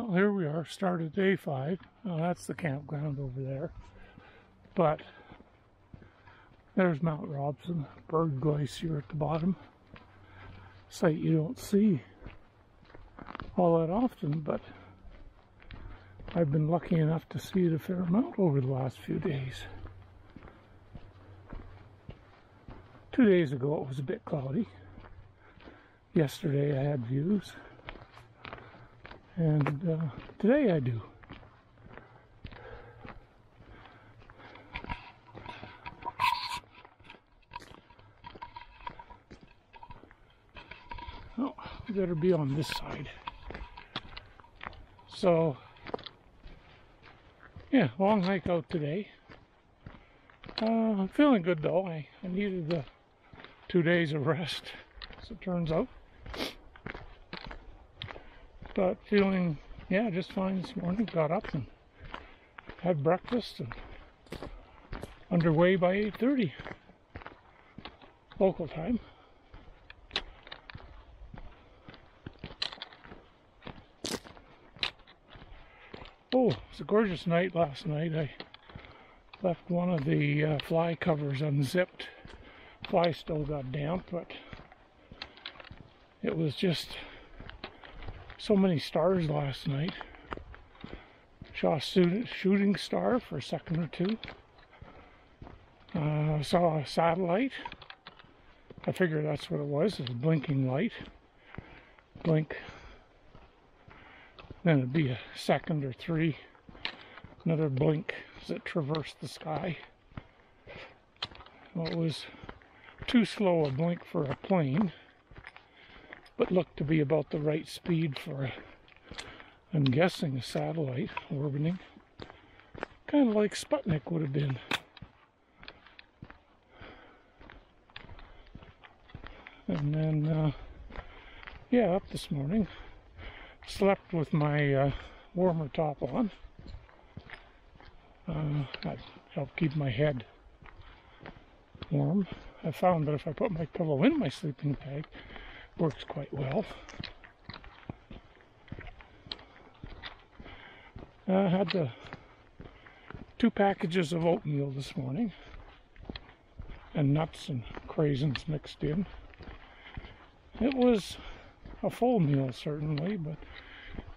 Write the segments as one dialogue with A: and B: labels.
A: Well, here we are, started day 5. Now that's the campground over there. But there's Mount Robson, Berg Glacier at the bottom. Sight you don't see all that often, but I've been lucky enough to see it a fair amount over the last few days. 2 days ago it was a bit cloudy. Yesterday I had views. And today I do. Oh, we better be on this side. So, yeah, long hike out today. I'm feeling good though. I needed the 2 days of rest, as it turns out. But feeling, yeah, just fine this morning. Got up and had breakfast and underway by 8:30 local time. Oh, it's a gorgeous night last night. I left one of the fly covers unzipped. Fly still got damp, but it was just so many stars last night. Saw a shooting star for a second or two. Saw a satellite. I figured that's what it was. It's a blinking light. Blink. Then it'd be a second or three. Another blink as it traversed the sky. Well, it was too slow a blink for a plane, but looked to be about the right speed for I'm guessing a satellite orbiting. Kind of like Sputnik would have been. And then, yeah, up this morning. Slept with my warmer top on. That helped keep my head warm. I found that if I put my pillow in my sleeping bag, it works quite well. I had the 2 packages of oatmeal this morning, and nuts and craisins mixed in. It was a full meal certainly, but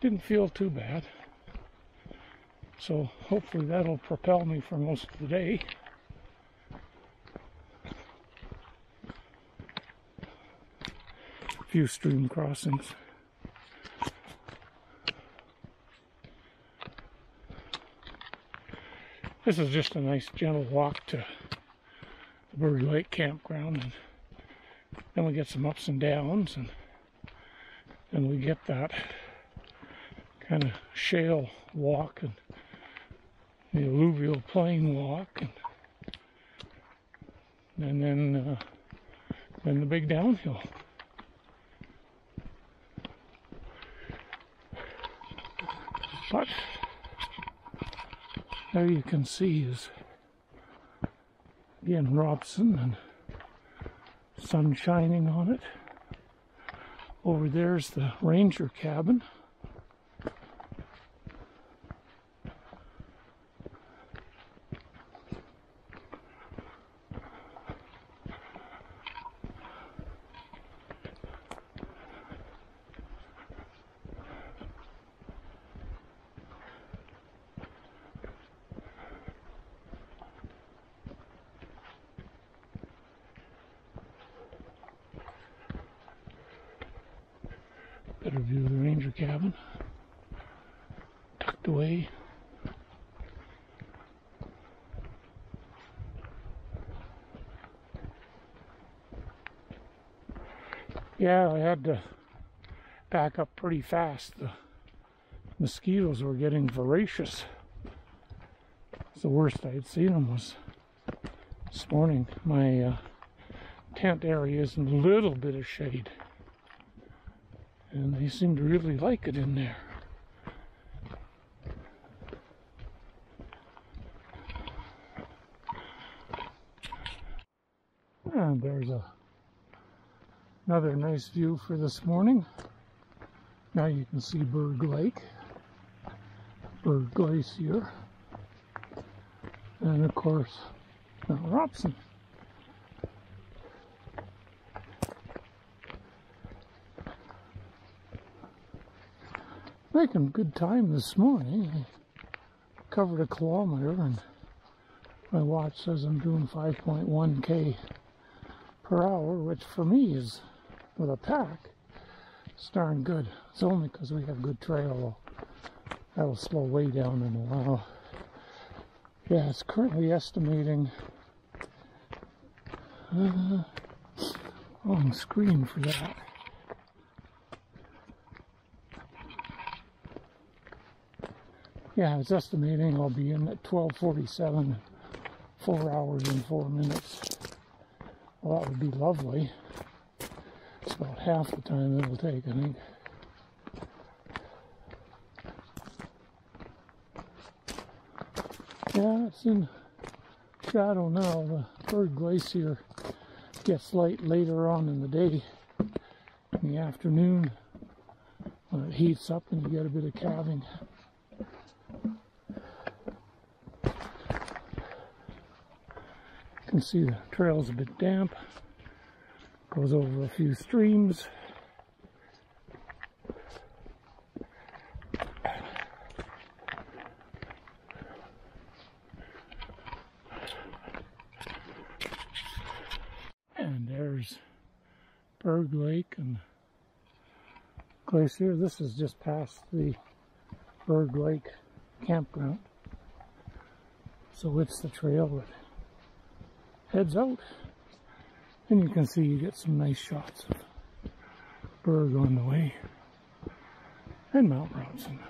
A: didn't feel too bad. So hopefully that'll propel me for most of the day. A few stream crossings. This is just a nice gentle walk to the Berg Lake campground, and then we get some ups and downs, and then we get that kind of shale walk and the alluvial plain walk, and then the big downhill. But there you can see is again Robson and sun shining on it. Over there's the ranger cabin. Better view of the ranger cabin, tucked away. Yeah, I had to pack up pretty fast. The mosquitoes were getting voracious. The worst I had seen them was this morning. My tent area is in a little bit of shade, and they seem to really like it in there. And there's another nice view for this morning. Now you can see Berg Lake. Berg Glacier, and of course Mount Robson. Making good time this morning. I covered a kilometer and my watch says I'm doing 5.1 km/h, which for me is, with a pack, it's darn good. It's only because we have good trail. That'll slow way down in a while. Yeah, it's currently estimating wrong screen for that. Yeah, it's estimating I'll be in at 12:47, 4 hours and 4 minutes. Well, that would be lovely. It's about half the time it'll take, I think. Yeah, it's in shadow now. The Berg Glacier gets light later on in the day, in the afternoon, when it heats up and you get a bit of calving. You can see the trail's a bit damp, goes over a few streams. And there's Berg Lake and Glacier. This is just past the Berg Lake Campground. So it's the trail that heads out. And you can see you get some nice shots of Berg on the way. And Mount Robson.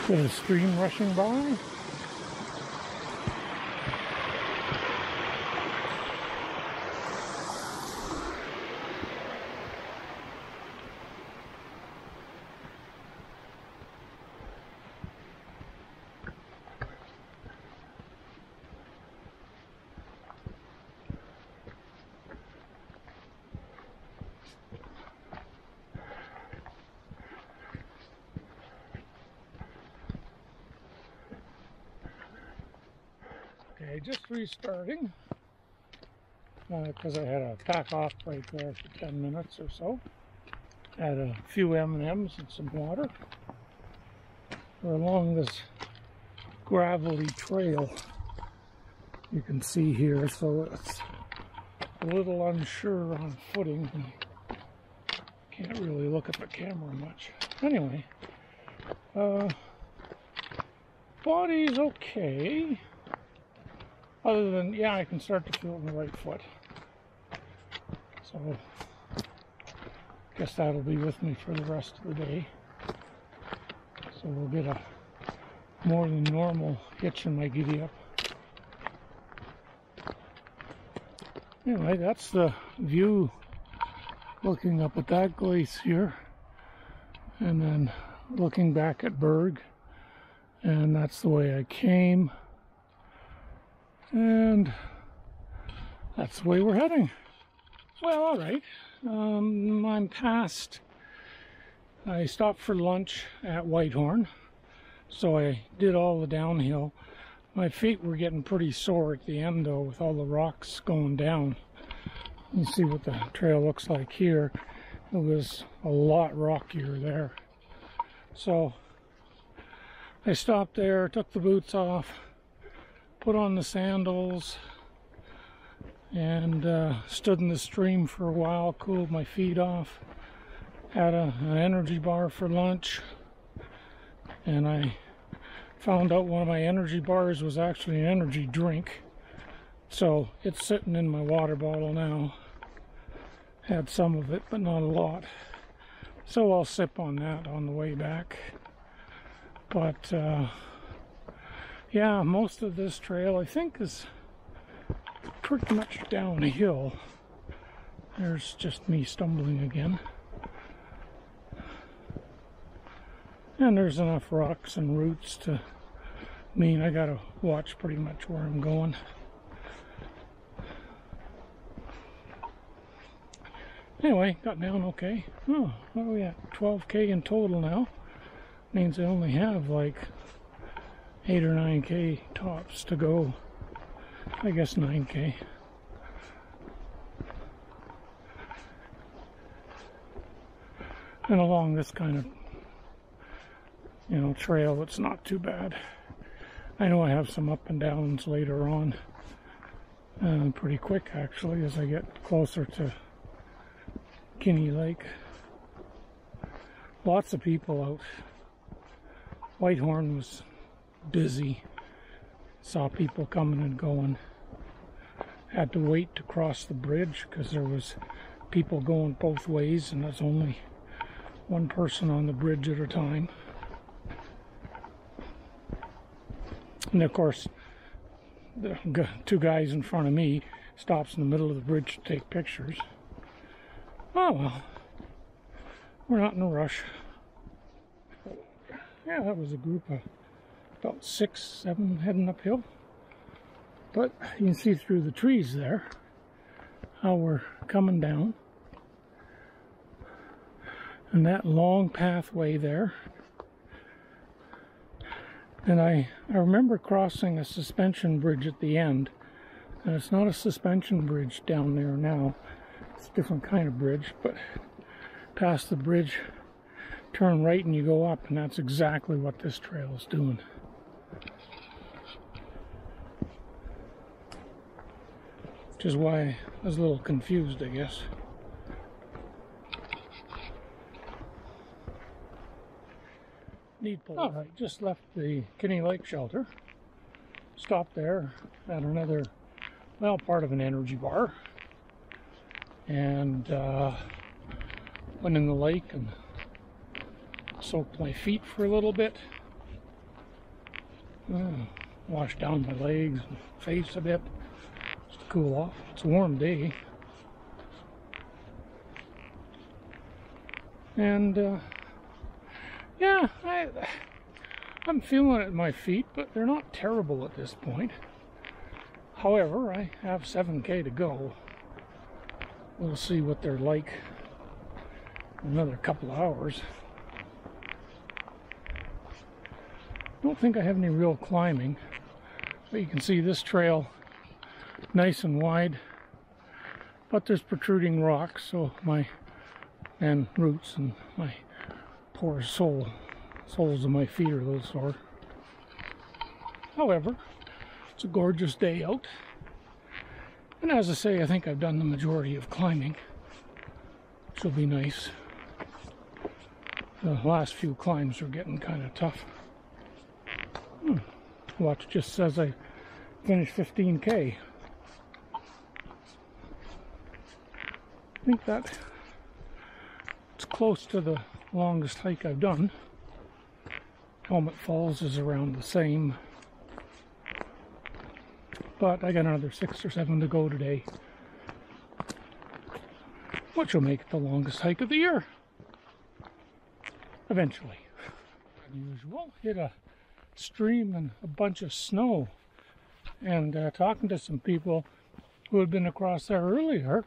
A: There's a stream rushing by. Okay, just restarting because I had a pack off right there for 10 minutes or so. Had a few M&Ms and some water. We're along this gravelly trail you can see here, so it's a little unsure on footing. Can't really look at the camera much. Anyway, body's okay. Other than, yeah, I can start to feel it in the right foot. So, guess that'll be with me for the rest of the day. So we'll get a more than normal hitch in my giddy up. Anyway, that's the view looking up at that glacier. And then looking back at Berg. And that's the way I came. And that's the way we're heading. Well, all right. I'm past. I stopped for lunch at Whitehorn, so I did all the downhill. My feet were getting pretty sore at the end, though, with all the rocks going down. You see what the trail looks like here. It was a lot rockier there. So I stopped there, took the boots off, put on the sandals, and stood in the stream for a while, cooled my feet off. Had an energy bar for lunch, and I found out one of my energy bars was actually an energy drink. So it's sitting in my water bottle now. Had some of it, but not a lot. So I'll sip on that on the way back. But yeah, most of this trail I think is pretty much downhill. There's just me stumbling again. And there's enough rocks and roots to mean I gotta watch pretty much where I'm going. Anyway, got down okay. Oh, what are we at? 12K in total now. Means I only have like 8 or 9K tops to go. I guess 9K. And along this kind of, you know, trail, it's not too bad. I know I have some up and downs later on. Pretty quick actually as I get closer to Kinney Lake. Lots of people out. Whitehorn was busy. Saw people coming and going. Had to wait to cross the bridge because there was people going both ways and there's only one person on the bridge at a time. And of course, the two guys in front of me stops in the middle of the bridge to take pictures. Oh well, we're not in a rush. Yeah, that was a group of about 6, 7 heading uphill. But you can see through the trees there how we're coming down. And that long pathway there. And I remember crossing a suspension bridge at the end. And it's not a suspension bridge down there now. It's a different kind of bridge. But past the bridge, turn right and you go up. And that's exactly what this trail is doing. Which is why I was a little confused, I guess. Alright, just left the Kinney Lake shelter. Stopped there at another, well, part of an energy bar. And went in the lake and soaked my feet for a little bit. Washed down my legs and face a bit. Just to cool off. It's a warm day. And yeah, I'm feeling it in my feet, but they're not terrible at this point. However, I have 7K to go. We'll see what they're like in another couple of hours. Don't think I have any real climbing, but you can see this trail nice and wide, but there's protruding rocks, so and roots, and my poor soles of my feet are a little sore. However, it's a gorgeous day out, and as I say, I think I've done the majority of climbing, which will be nice. The last few climbs are getting kind of tough. Watch just says I finished 15K. I think that it's close to the longest hike I've done. Helmet Falls is around the same, but I got another 6 or 7 to go today, which will make it the longest hike of the year eventually. Unusual, hit a stream and a bunch of snow, and talking to some people who had been across there earlier,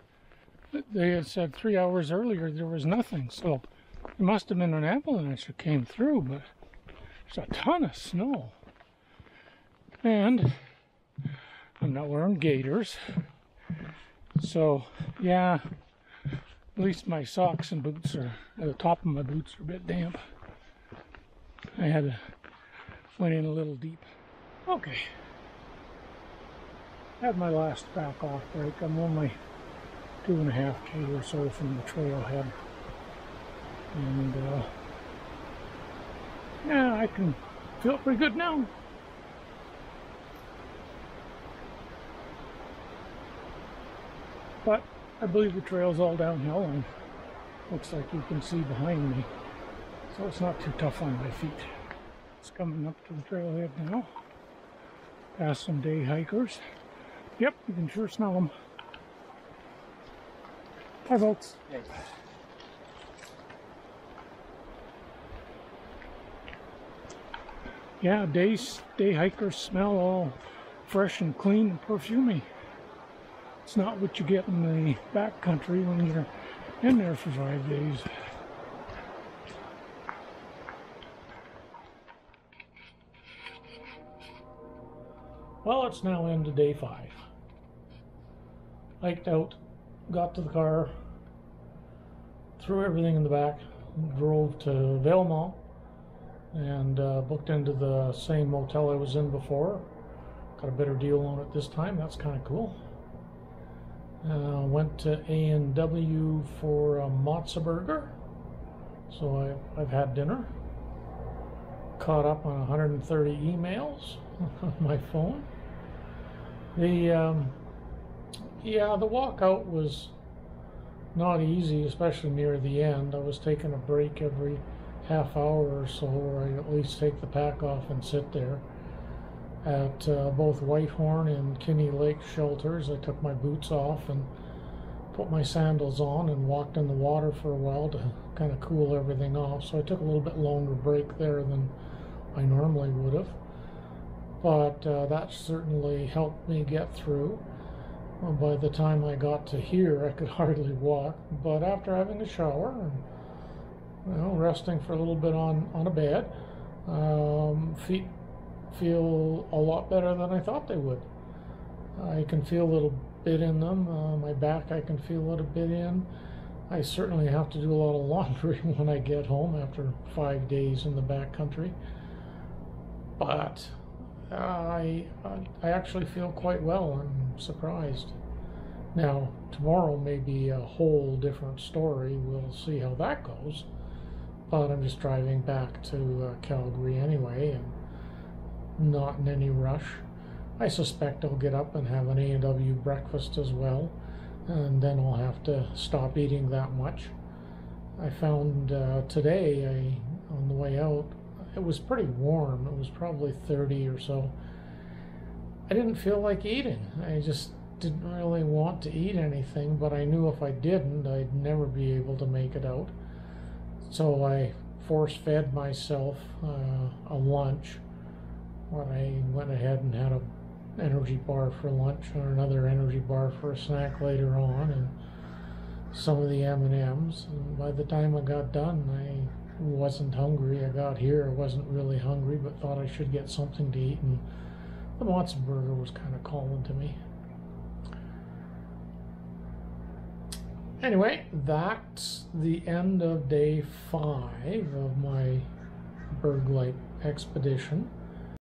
A: they had said 3 hours earlier there was nothing, so there must have been an avalanche that came through, but there's a ton of snow. And I'm not wearing gaiters, so yeah, at least my socks and boots are, at the top of my boots are a bit damp. I went in a little deep. Okay. Had my last back off break. I'm only 2.5K or so from the trailhead. And yeah, I can feel pretty good now. But I believe the trail's all downhill, and looks like you can see behind me. So it's not too tough on my feet. It's coming up to the trailhead now. Past some day hikers. Yep, you can sure smell them. Hi folks. Hey. Yeah, day hikers smell all fresh and clean and perfumey. It's not what you get in the backcountry when you're In there for 5 days. Well, it's now into day 5. Hiked out, got to the car, threw everything in the back, drove to Valemount, and booked into the same motel I was in before. Got a better deal on it this time. That's kind of cool. Went to A&W for a matzo burger. So I've had dinner. Caught up on 130 emails on my phone. The walkout was not easy, especially near the end. I was taking a break every half hour or so, where I at least take the pack off and sit there. At both Whitehorn and Kinney Lake shelters, I took my boots off and put my sandals on and walked in the water for a while to kind of cool everything off. So I took a little bit longer break there than I normally would have. But that certainly helped me get through. By the time I got to here, I could hardly walk. But after having a shower and resting for a little bit on a bed, feet feel a lot better than I thought they would. I can feel a little bit in them. My back I can feel a little bit in. I certainly have to do a lot of laundry when I get home after 5 days in the backcountry. But I actually feel quite well. I'm surprised. Now, tomorrow may be a whole different story. We'll see how that goes. But I'm just driving back to Calgary anyway, and not in any rush. I suspect I'll get up and have an A&W breakfast as well, and then I'll have to stop eating that much. I found today, on the way out, it was pretty warm. It was probably 30 or so. I didn't feel like eating. I just didn't really want to eat anything, but I knew if I didn't, I'd never be able to make it out. So I force-fed myself a lunch. When I went ahead and had an energy bar for lunch, or another energy bar for a snack later on, and some of the M&Ms. And by the time I got done, I wasn't hungry. I got here, I wasn't really hungry, but thought I should get something to eat, and the matzo burger was kind of calling to me. Anyway, that's the end of day 5 of my Berg Lake expedition.